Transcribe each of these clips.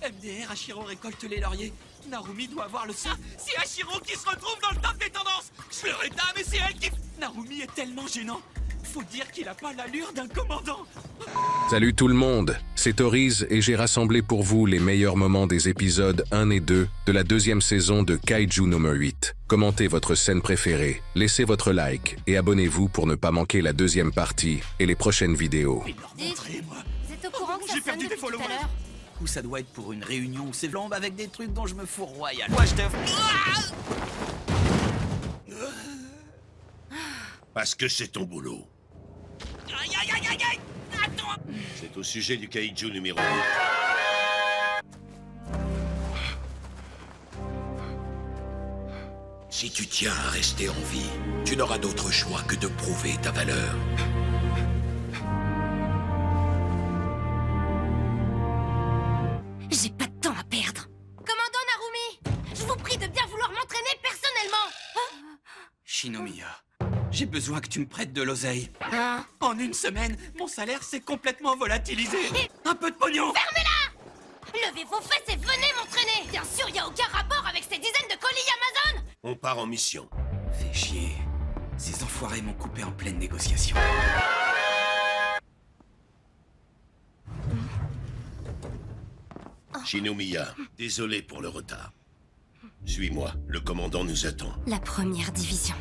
MDR, Hashiro récolte les lauriers. Narumi doit avoir le seum. C'est Hashiro qui se retrouve dans le top des tendances. Je le rétame, mais c'est elle qui... Narumi est tellement gênant. Faut dire qu'il a pas l'allure d'un commandant. Salut tout le monde, c'est Toriz et j'ai rassemblé pour vous les meilleurs moments des épisodes 1 et 2 de la deuxième saison de Kaiju numéro 8. Commentez votre scène préférée, laissez votre like et abonnez-vous pour ne pas manquer la deuxième partie et les prochaines vidéos. Vous êtes au courant que ça J'ai sonne perdu des depuis tout à followers. l'heure? Ou ça doit être pour une réunion où c'est flambe avec des trucs dont je me fous royal. Moi je te... Parce que c'est ton boulot. Aïe aïe aïe aïe aïe. Attends. C'est au sujet du Kaiju numéro 8. Si tu tiens à rester en vie, tu n'auras d'autre choix que de prouver ta valeur. J'ai pas de temps à perdre. Commandant Narumi, je vous prie de bien vouloir m'entraîner personnellement. Shinomiya, j'ai besoin que tu me prêtes de l'oseille. Hein? En une semaine, mon salaire s'est complètement volatilisé. Un peu de pognon. Fermez-la! Levez vos fesses et venez m'entraîner. Bien sûr, y a aucun rapport avec ces dizaines de colis Amazon. On part en mission. Fais chier. Ces enfoirés m'ont coupé en pleine négociation. Shinomiya, désolé pour le retard. Suis-moi, le commandant nous attend. La première division.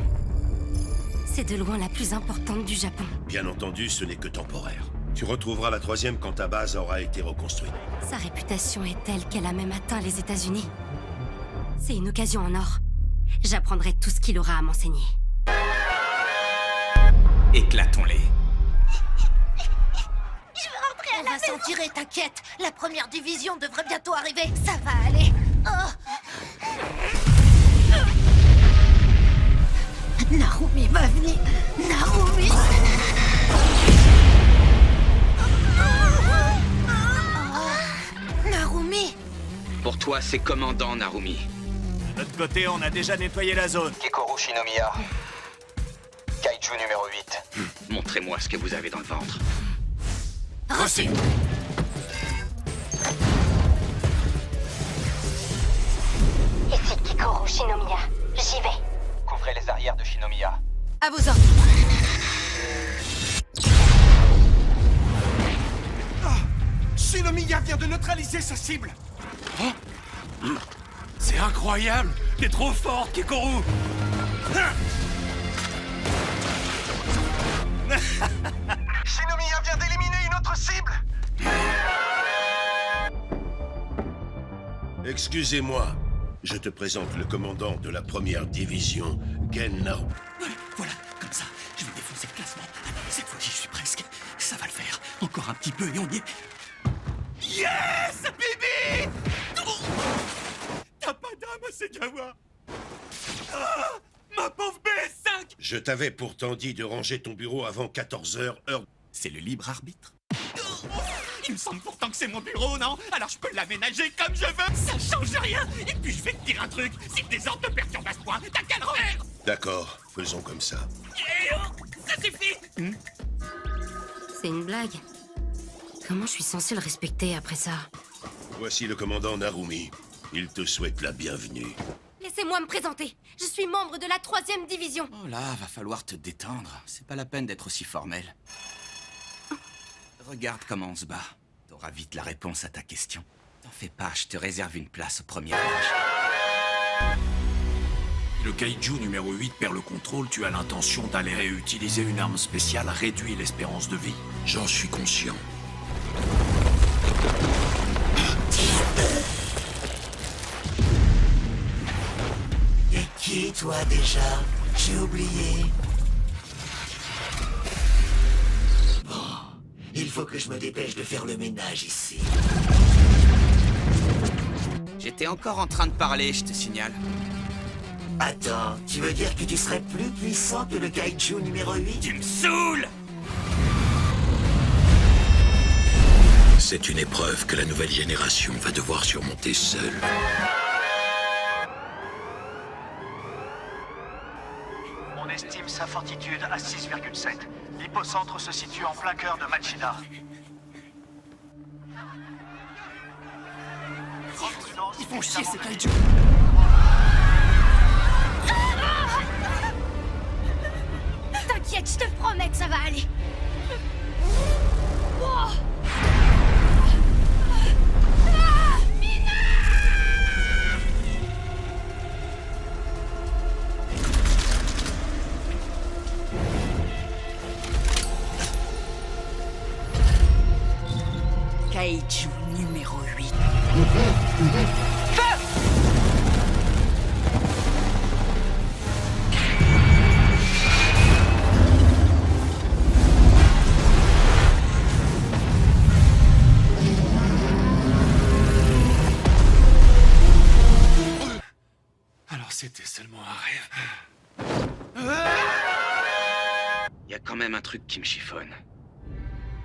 C'est de loin la plus importante du Japon. Bien entendu, ce n'est que temporaire. Tu retrouveras la troisième quand ta base aura été reconstruite. Sa réputation est telle qu'elle a même atteint les États-Unis. C'est une occasion en or. J'apprendrai tout ce qu'il aura à m'enseigner. Éclatons-les. On va s'en tirer, t'inquiète. La première division devrait bientôt arriver. Ça va aller. Narumi va venir. Narumi. Narumi. Pour toi, c'est commandant, Narumi. De notre côté, on a déjà nettoyé la zone. Kekoru Shinomiya. Kaiju numéro 8. Montrez-moi ce que vous avez dans le ventre. Voici. Ici Kekoru Shinomiya. J'y vais. Couvrez les arrières de Shinomiya. À vos ordres. Shinomiya vient de neutraliser sa cible. C'est incroyable. T'es trop fort, Kekoru. Shinomiya vient d'éliminer une autre cible. Excusez-moi, je te présente le commandant de la première division, Gen Narumi. Voilà, comme ça, je vais défoncer le classement. Cette fois, j'y suis presque. Ça va le faire. Encore un petit peu et on y est. Yes, baby! T'as pas d'âme, Segawa. Ah, ma pauvre BS5! Je t'avais pourtant dit de ranger ton bureau avant 14h, heure... C'est le libre arbitre. Il me semble pourtant que c'est mon bureau, non? Alors je peux l'aménager comme je veux. Ça change rien. Et puis je vais te dire un truc. Si le désordre te perturbe à ce point, t'as qu'à le refaire. D'accord, faisons comme ça. Et ça suffit. C'est une blague. Comment je suis censé le respecter après ça? Voici le commandant Narumi. Il te souhaite la bienvenue. Laissez-moi me présenter. Je suis membre de la 3e division. Oh là, va falloir te détendre. C'est pas la peine d'être aussi formel. Regarde comment on se bat. T'auras vite la réponse à ta question. T'en fais pas, je te réserve une place au premier rang. Le Kaiju numéro 8 perd le contrôle, tu as l'intention d'aller réutiliser une arme spéciale réduit l'espérance de vie. J'en suis conscient. Et qui, toi, déjà? J'ai oublié. Bon, il faut que je me dépêche de faire le ménage ici. J'étais encore en train de parler, je te signale. Attends, tu veux dire que tu serais plus puissant que le Kaiju numéro 8? Tu me saoules! C'est une épreuve que la nouvelle génération va devoir surmonter seule. On estime sa fortitude à 6,7. L'hypocentre se situe en plein cœur de Machida. font chier ces kaiju. T'inquiète, je te promets que ça va aller. Oh. Kaiju numéro 8. Alors c'était seulement un rêve. Y a quand même un truc qui me chiffonne.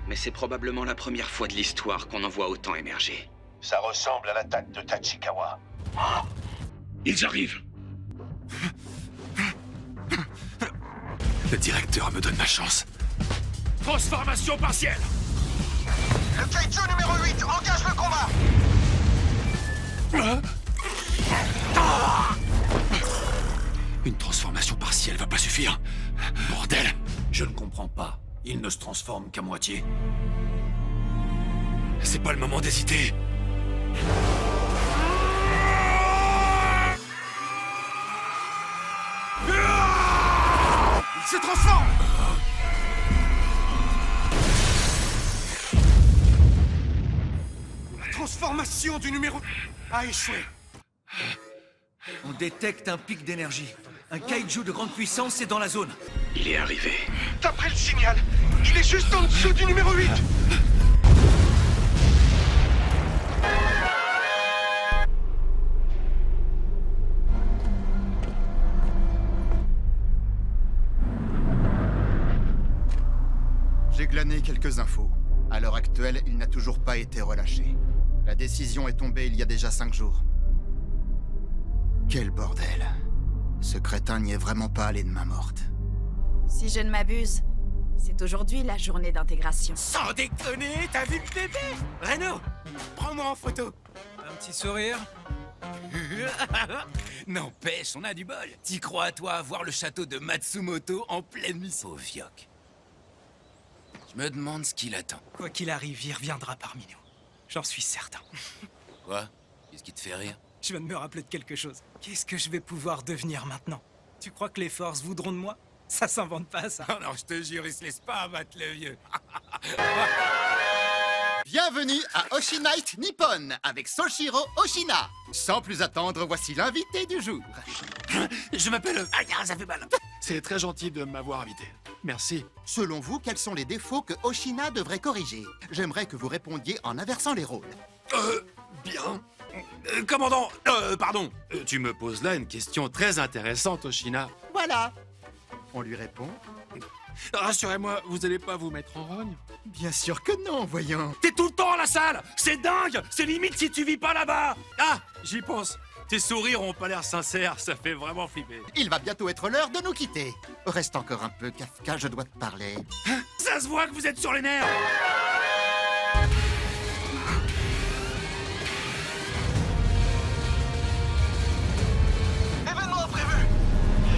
Mais c'est probablement la première fois de l'histoire qu'on en voit autant émerger. Ça ressemble à l'attaque de Tachikawa. Ils arrivent. Le directeur me donne ma chance. Transformation partielle. Le Kaiju numéro 8 engage le combat. Une transformation partielle va pas suffire. Bordel! Je ne comprends pas. Il ne se transforme qu'à moitié. C'est pas le moment d'hésiter. Il se transforme! La transformation du numéro a échoué. On détecte un pic d'énergie. Un kaiju de grande puissance est dans la zone. Il est arrivé. D'après le signal, il est juste en dessous du numéro 8. J'ai glané quelques infos. À l'heure actuelle, il n'a toujours pas été relâché. La décision est tombée il y a déjà 5 jours. Quel bordel. Ce crétin n'y est vraiment pas allé de main morte. Si je ne m'abuse, c'est aujourd'hui la journée d'intégration. Sans déconner, t'as vu le bébé? Reno, prends-moi en photo. Un petit sourire. N'empêche, on a du bol. T'y crois, toi, voir le château de Matsumoto en pleine mission? Pauvre Vioc. Je me demande ce qu'il attend. Quoi qu'il arrive, il reviendra parmi nous. J'en suis certain. Quoi? Qu'est-ce qui te fait rire? Je viens de me rappeler de quelque chose. Qu'est-ce que je vais pouvoir devenir maintenant? Tu crois que les forces voudront de moi? Ça s'invente pas, ça. Oh non, je te jure, il se laisse pas abattre le vieux. Bienvenue à Oshinite Nippon avec Soshiro Oshina. Sans plus attendre, voici l'invité du jour. Je m'appelle... Ah, ça fait mal. C'est très gentil de m'avoir invité. Merci. Selon vous, quels sont les défauts que Oshina devrait corriger? J'aimerais que vous répondiez en inversant les rôles. Bien. Commandant, pardon. Tu me poses là une question très intéressante, Oshina. Voilà. On lui répond. Rassurez-moi, vous allez pas vous mettre en rogne? Bien sûr que non, voyons. T'es tout le temps à la salle. C'est dingue. C'est limite si tu vis pas là-bas. Ah, j'y pense. Tes sourires ont pas l'air sincères, ça fait vraiment flipper. Il va bientôt être l'heure de nous quitter. Reste encore un peu, Kafka, je dois te parler. Ça se voit que vous êtes sur les nerfs. Événement imprévu.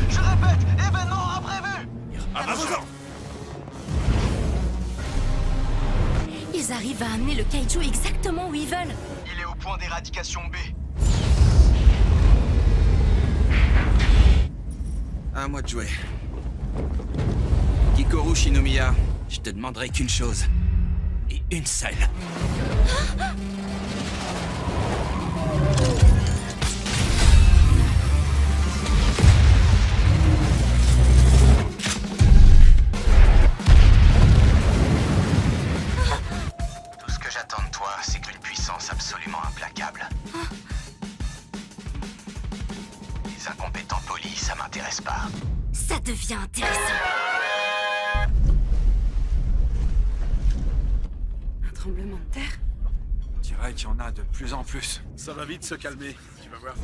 Je répète, événement imprévu. Ils arrivent à amener le kaiju exactement où ils veulent. Il est au point d'éradication B. À moi de jouer. Kikoru Shinomiya, je te demanderai qu'une chose. Et une seule. Tout ce que j'attends de toi, c'est qu'une puissance absolument implacable. Les incompétents polis, ça m'intéresse pas. Ça devient intéressant. Un tremblement de terre? On dirait qu'il y en a de plus en plus. Ça va vite se calmer, tu vas voir.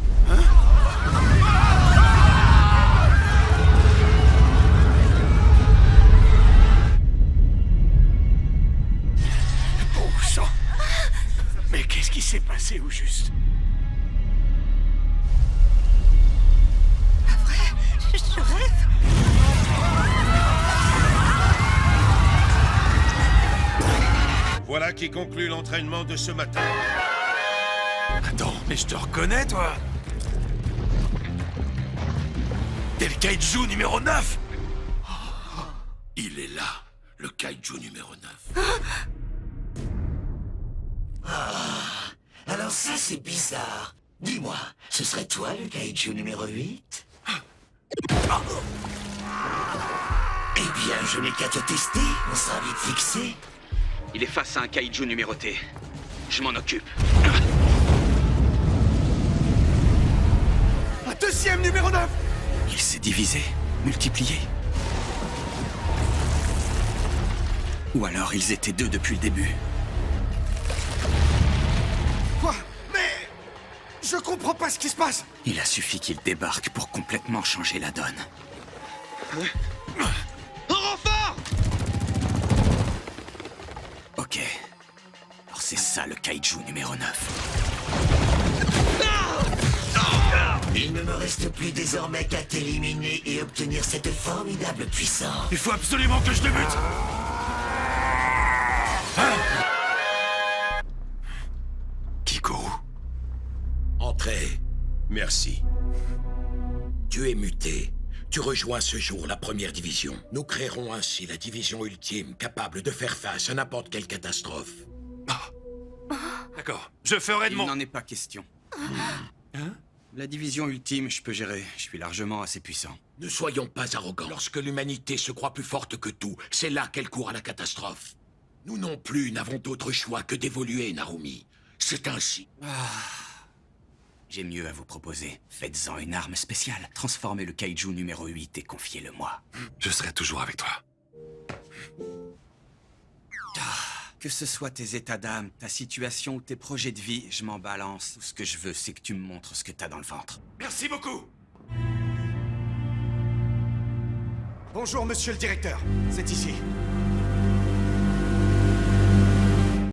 Bon sang. Mais qu'est-ce qui s'est passé au juste? Voilà qui conclut l'entraînement de ce matin. Attends, mais je te reconnais, toi. T'es le Kaiju numéro 9. Il est là, le Kaiju numéro 9. Alors ça, c'est bizarre. Dis-moi, ce serait toi le Kaiju numéro 8? Eh bien, je n'ai qu'à te tester, on sera vite fixé. Il est face à un Kaiju numéroté. Je m'en occupe. Un deuxième numéro 9. Il s'est divisé, multiplié. Ou alors ils étaient deux depuis le début. Quoi? Mais... Je comprends pas ce qui se passe. Il a suffi qu'il débarque pour complètement changer la donne. Un renfort! Ok. Alors c'est ça le Kaiju numéro 9. Il ne me reste plus désormais qu'à t'éliminer et obtenir cette formidable puissance. Il faut absolument que je le bute. Kiko. Entrez. Merci. Tu es muté. Tu rejoins ce jour la première division. Nous créerons ainsi la division ultime, capable de faire face à n'importe quelle catastrophe. D'accord, je ferai de Il mon... n'en est pas question. La division ultime, je peux gérer. Je suis largement assez puissant. Ne soyons pas arrogants. Lorsque l'humanité se croit plus forte que tout, c'est là qu'elle court à la catastrophe. Nous non plus n'avons d'autre choix que d'évoluer, Narumi. C'est ainsi. J'ai mieux à vous proposer. Faites-en une arme spéciale. Transformez le Kaiju numéro 8 et confiez-le-moi. Je serai toujours avec toi. Que ce soit tes états d'âme, ta situation ou tes projets de vie, je m'en balance. Tout ce que je veux, c'est que tu me montres ce que t'as dans le ventre. Merci beaucoup. Bonjour, monsieur le directeur. C'est ici.